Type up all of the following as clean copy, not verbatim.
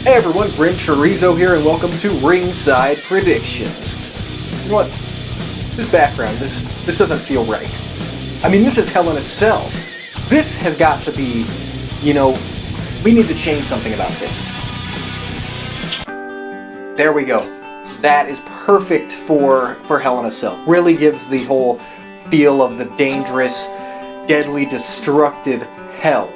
Hey everyone, GrimmChorizo here, and welcome to Ringside Predictions. You know what? This background, this doesn't feel right. I mean, this is Hell in a Cell. This has got to be, we need to change something about this. There we go. That is perfect for Hell in a Cell. Really gives the whole feel of the dangerous, deadly, destructive hell.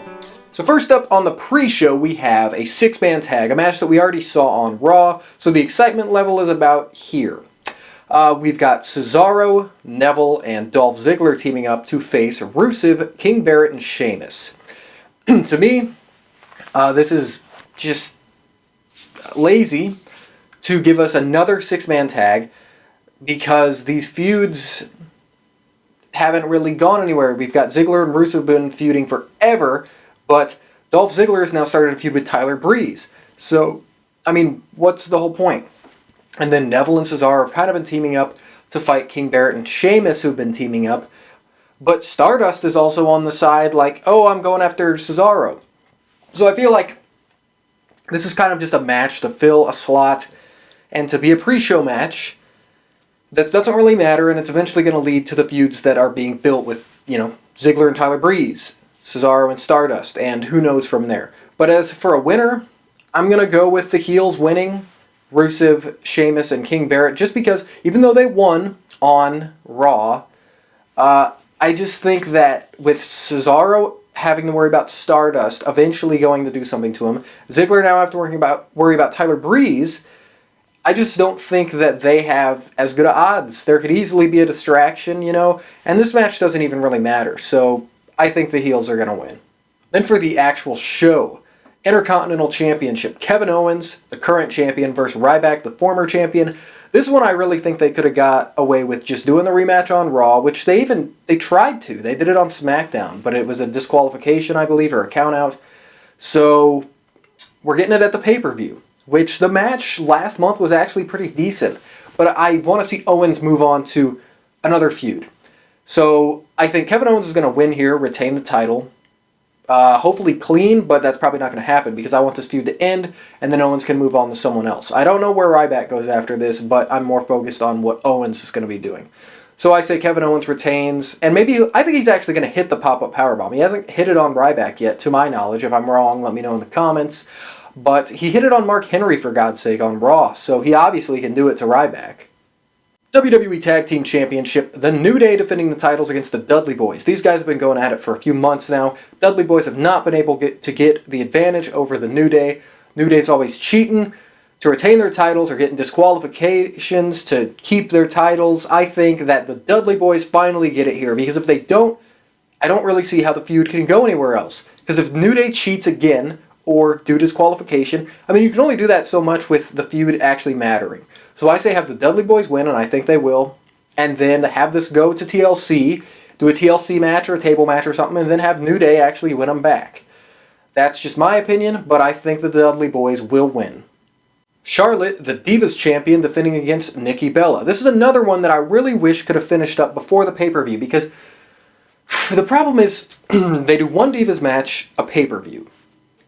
So first up on the pre-show, we have a six-man tag, a match that we already saw on Raw, so the excitement level is about here. We've got Cesaro, Neville, and Dolph Ziggler teaming up to face Rusev, King Barrett, and Sheamus. To me, this is just lazy to give us another six-man tag because these feuds haven't really gone anywhere. We've got Ziggler and Rusev been feuding forever, but Dolph Ziggler has now started a feud with Tyler Breeze. So, I mean, what's the whole point? And then Neville and Cesaro have kind of been teaming up to fight King Barrett and Sheamus, who've been teaming up. But Stardust is also on the side like, oh, I'm going after Cesaro. So I feel like this is kind of just a match to fill a slot and to be a pre-show match that doesn't really matter, and it's eventually going to lead to the feuds that are being built with, Ziggler and Tyler Breeze, Cesaro and Stardust, and who knows from there. But as for a winner, I'm going to go with the heels winning, Rusev, Sheamus, and King Barrett, just because even though they won on Raw, I just think that with Cesaro having to worry about Stardust eventually going to do something to him, Ziggler now have to worry about Tyler Breeze, I just don't think that they have as good odds. There could easily be a distraction, and this match doesn't even really matter, so I think the heels are going to win. Then for the actual show, Intercontinental Championship, Kevin Owens, the current champion, versus Ryback, the former champion. This one I really think they could have got away with just doing the rematch on Raw, which they tried to. They did it on SmackDown, but it was a disqualification, I believe, or a count-out. So we're getting it at the pay-per-view, which the match last month was actually pretty decent. But I want to see Owens move on to another feud. So I think Kevin Owens is going to win here, retain the title. Hopefully clean, but that's probably not going to happen because I want this feud to end, and then Owens can move on to someone else. I don't know where Ryback goes after this, but I'm more focused on what Owens is going to be doing. So I say Kevin Owens retains, and I think he's actually going to hit the pop-up powerbomb. He hasn't hit it on Ryback yet, to my knowledge. If I'm wrong, let me know in the comments. But he hit it on Mark Henry, for God's sake, on Raw, so he obviously can do it to Ryback. WWE Tag Team Championship, the New Day defending the titles against the Dudley Boys. These guys have been going at it for a few months now. Dudley Boys have not been able to get the advantage over the New Day. New Day's always cheating to retain their titles or getting disqualifications to keep their titles. I think that the Dudley Boys finally get it here, because if they don't, I don't really see how the feud can go anywhere else. Because if New Day cheats again, or do disqualification, you can only do that so much with the feud actually mattering. So I say have the Dudley Boys win, and I think they will, and then have this go to TLC, do a TLC match or a table match or something, and then have New Day actually win them back. That's just my opinion, but I think the Dudley Boys will win. Charlotte, the Divas Champion, defending against Nikki Bella. This is another one that I really wish could have finished up before the pay-per-view, because the problem is they do one Divas match a pay-per-view,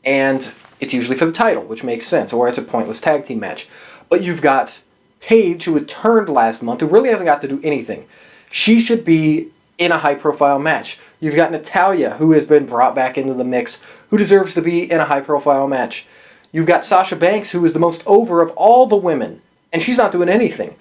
and it's usually for the title, which makes sense, or it's a pointless tag team match. But you've got Paige, who returned last month, who really hasn't got to do anything. She should be in a high-profile match. You've got Natalya, who has been brought back into the mix, who deserves to be in a high-profile match. You've got Sasha Banks, who is the most over of all the women, and she's not doing anything.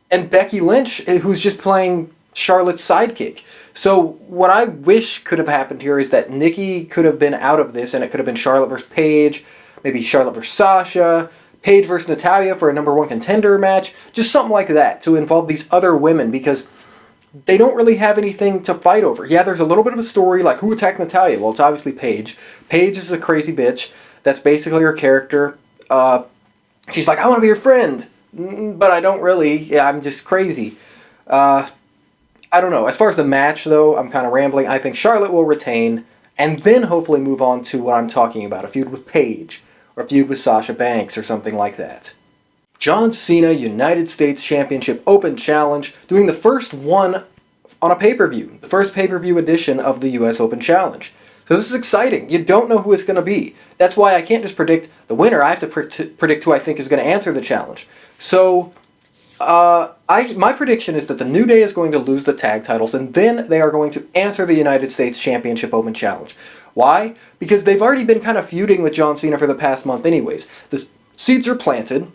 And Becky Lynch, who's just playing Charlotte's sidekick. So what I wish could have happened here is that Nikki could have been out of this, and it could have been Charlotte versus Paige, maybe Charlotte versus Sasha, Paige versus Natalya for a number one contender match, just something like that to involve these other women, because they don't really have anything to fight over. Yeah, there's a little bit of a story, like who attacked Natalya? Well, it's obviously Paige. Paige is a crazy bitch. That's basically her character. She's like, I want to be your friend, but I don't really. Yeah, I'm just crazy. I don't know. As far as the match, though, I'm kind of rambling. I think Charlotte will retain, and then hopefully move on to what I'm talking about, a feud with Paige, or a feud with Sasha Banks, or something like that. John Cena United States Championship Open Challenge, doing the first one on a pay-per-view, the first pay-per-view edition of the US Open Challenge. So this is exciting. You don't know who it's going to be. That's why I can't just predict the winner. I have to predict who I think is going to answer the challenge. So my prediction is that the New Day is going to lose the tag titles, and then they are going to answer the United States Championship Open Challenge. Why? Because they've already been kind of feuding with John Cena for the past month anyways. The seeds are planted.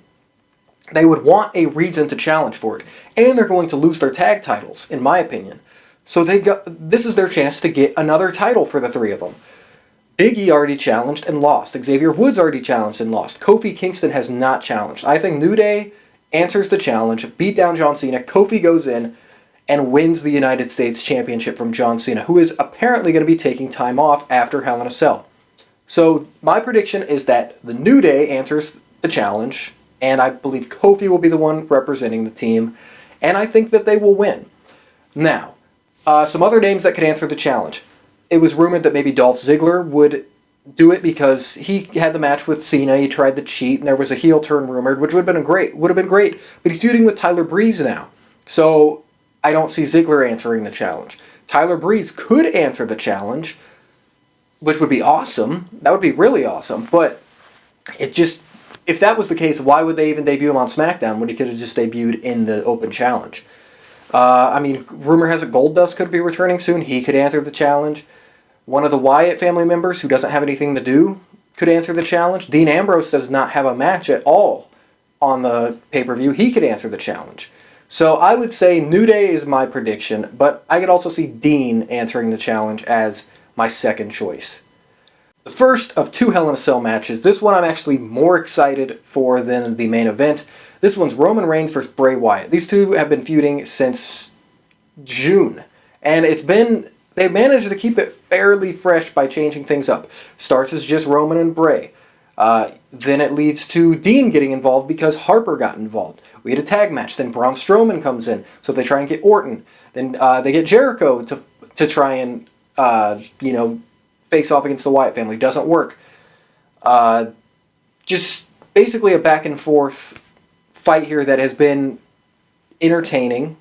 They would want a reason to challenge for it. And they're going to lose their tag titles, in my opinion. So this is their chance to get another title for the three of them. Big E already challenged and lost. Xavier Woods already challenged and lost. Kofi Kingston has not challenged. I think New Day answers the challenge, beat down John Cena. Kofi goes in and wins the United States Championship from John Cena, who is apparently going to be taking time off after Hell in a Cell. So my prediction is that the New Day answers the challenge, and I believe Kofi will be the one representing the team, and I think that they will win. Now, some other names that could answer the challenge. It was rumored that maybe Dolph Ziggler would do it because he had the match with Cena. He tried to cheat, and there was a heel turn rumored, which would have been great. But he's feuding with Tyler Breeze now, so I don't see Ziggler answering the challenge. Tyler Breeze could answer the challenge, which would be awesome. That would be really awesome. But if that was the case, why would they even debut him on SmackDown when he could have just debuted in the Open Challenge? Rumor has it Goldust could be returning soon. He could answer the challenge. One of the Wyatt family members who doesn't have anything to do could answer the challenge. Dean Ambrose does not have a match at all on the pay-per-view. He could answer the challenge. So I would say New Day is my prediction, but I could also see Dean answering the challenge as my second choice. The first of two Hell in a Cell matches. This one I'm actually more excited for than the main event. This one's Roman Reigns versus Bray Wyatt. These two have been feuding since June, and they managed to keep it fairly fresh by changing things up. Starts as just Roman and Bray. Then it leads to Dean getting involved because Harper got involved. We had a tag match. Then Braun Strowman comes in, so they try and get Orton. Then they get Jericho to try and face off against the Wyatt family. Doesn't work. Just basically a back and forth fight here that has been entertaining,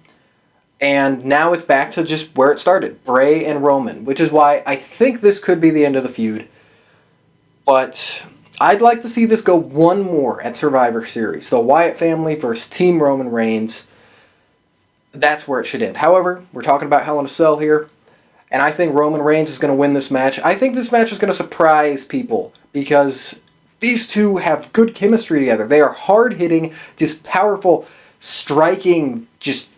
and now it's back to just where it started, Bray and Roman, which is why I think this could be the end of the feud. But I'd like to see this go one more at Survivor Series. The Wyatt family versus Team Roman Reigns. That's where it should end. However, we're talking about Hell in a Cell here, and I think Roman Reigns is going to win this match. I think this match is going to surprise people because these two have good chemistry together. They are hard-hitting, just powerful, striking, just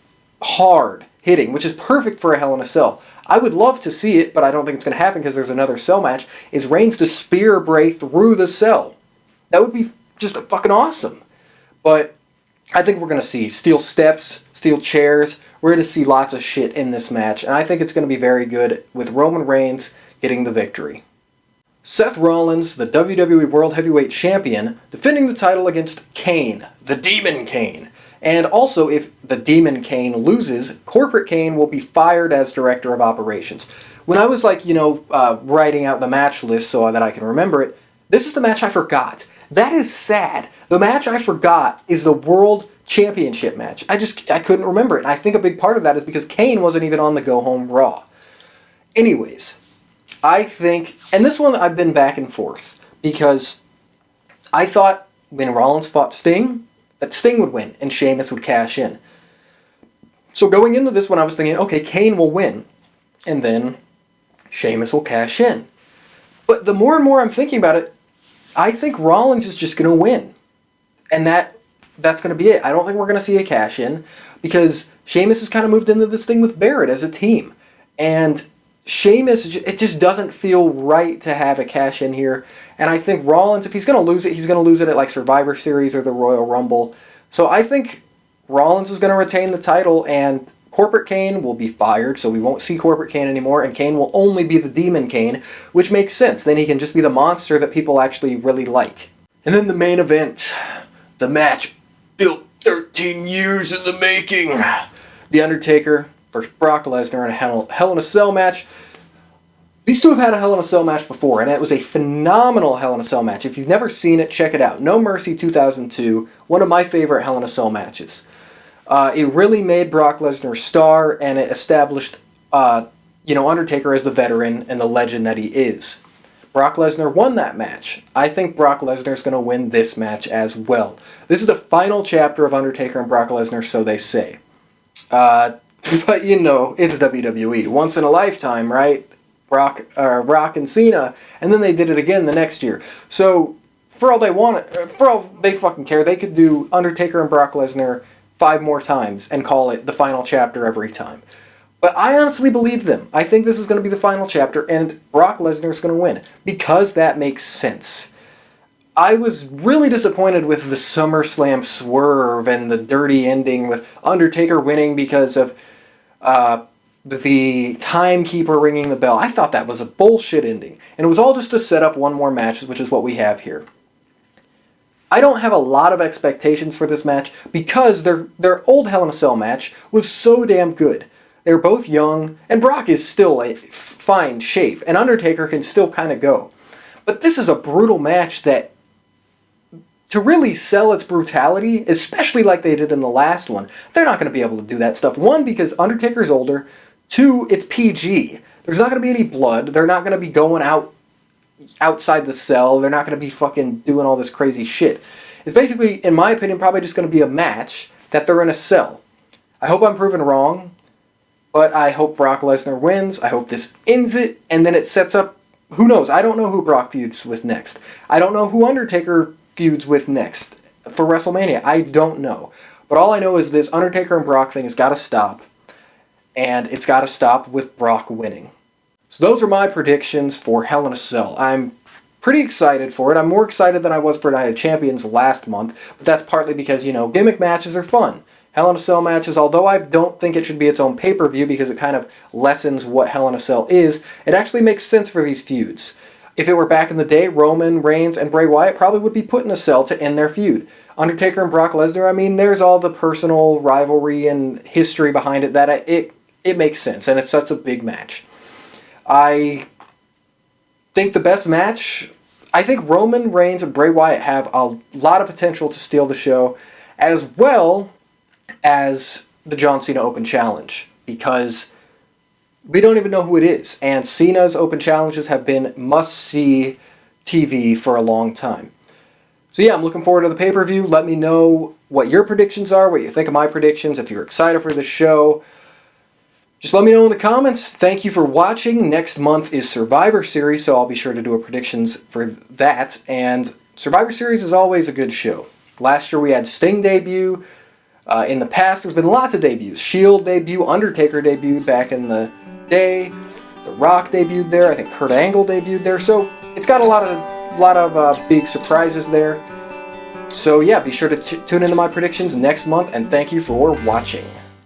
hard hitting, which is perfect for a Hell in a Cell. I would love to see it, but I don't think it's going to happen because there's another cell match, is Reigns to spear Bray through the cell. That would be just fucking awesome. But I think we're going to see steel steps, steel chairs. We're going to see lots of shit in this match, and I think it's going to be very good with Roman Reigns getting the victory. Seth Rollins, the WWE World Heavyweight Champion, defending the title against Kane, the Demon Kane. And also, if the Demon Kane loses, Corporate Kane will be fired as Director of Operations. When I was writing out the match list so that I can remember it, this is the match I forgot. That is sad. The match I forgot is the World Championship match. I couldn't remember it. And I think a big part of that is because Kane wasn't even on the Go Home Raw. Anyways, I think, and this one I've been back and forth, because I thought when Rollins fought Sting, that Sting would win and Sheamus would cash in. So going into this one, I was thinking, okay, Kane will win, and then Sheamus will cash in. But the more and more I'm thinking about it, I think Rollins is just going to win. And that's going to be it. I don't think we're going to see a cash in, because Sheamus has kind of moved into this thing with Barrett as a team. And Sheamus, it just doesn't feel right to have a cash in here. And I think Rollins, if he's going to lose it, he's going to lose it at like Survivor Series or the Royal Rumble. So I think Rollins is going to retain the title, and Corporate Kane will be fired, so we won't see Corporate Kane anymore, and Kane will only be the Demon Kane, which makes sense. Then he can just be the monster that people actually really like. And then the main event, the match built 13 years in the making. The Undertaker versus Brock Lesnar in a Hell in a Cell match. These two have had a Hell in a Cell match before, and it was a phenomenal Hell in a Cell match. If you've never seen it, check it out. No Mercy 2002, one of my favorite Hell in a Cell matches. It really made Brock Lesnar a star, and it established Undertaker as the veteran and the legend that he is. Brock Lesnar won that match. I think Brock Lesnar is going to win this match as well. This is the final chapter of Undertaker and Brock Lesnar, so they say. But it's WWE. Once in a lifetime, right? Rock and Cena, and then they did it again the next year. So, for all they fucking care, they could do Undertaker and Brock Lesnar 5 more times and call it the final chapter every time. But I honestly believe them. I think this is going to be the final chapter, and Brock Lesnar is going to win, because that makes sense. I was really disappointed with the SummerSlam swerve and the dirty ending with Undertaker winning because of the timekeeper ringing the bell. I thought that was a bullshit ending, and it was all just to set up one more match, which is what we have here. I don't have a lot of expectations for this match because their old Hell in a Cell match was so damn good. They're both young, and Brock is still a fine shape, and Undertaker can still kind of go. But this is a brutal match that, to really sell its brutality, especially like they did in the last one, they're not going to be able to do that stuff. 1, because Undertaker's older. 2, it's PG. There's not going to be any blood. They're not going to be going outside the cell. They're not going to be fucking doing all this crazy shit. It's basically, in my opinion, probably just going to be a match that they're in a cell. I hope I'm proven wrong. But I hope Brock Lesnar wins. I hope this ends it, and then it sets up, who knows? I don't know who Brock feuds with next. I don't know who Undertaker feuds with next for WrestleMania. I don't know. But all I know is this Undertaker and Brock thing has got to stop, and it's got to stop with Brock winning. So those are my predictions for Hell in a Cell. I'm pretty excited for it. I'm more excited than I was for Night of Champions last month, but that's partly because, gimmick matches are fun. Hell in a Cell matches, although I don't think it should be its own pay-per-view because it kind of lessens what Hell in a Cell is, it actually makes sense for these feuds. If it were back in the day, Roman Reigns and Bray Wyatt probably would be put in a cell to end their feud. Undertaker and Brock Lesnar, there's all the personal rivalry and history behind it that it makes sense, and it's such a big match. I think the best match, I think Roman Reigns and Bray Wyatt have a lot of potential to steal the show, as well as the John Cena Open Challenge, because we don't even know who it is, and Cena's Open Challenges have been must-see TV for a long time. So yeah, I'm looking forward to the pay-per-view. Let me know what your predictions are, what you think of my predictions, if you're excited for the show. Just let me know in the comments. Thank you for watching. Next month is Survivor Series, so I'll be sure to do a predictions for that, and Survivor Series is always a good show. Last year we had Sting debut. In the past, there's been lots of debuts. Shield debut, Undertaker debuted back in the day. The Rock debuted there. I think Kurt Angle debuted there. So it's got a lot of big surprises there. So yeah, be sure to tune into my predictions next month, and thank you for watching.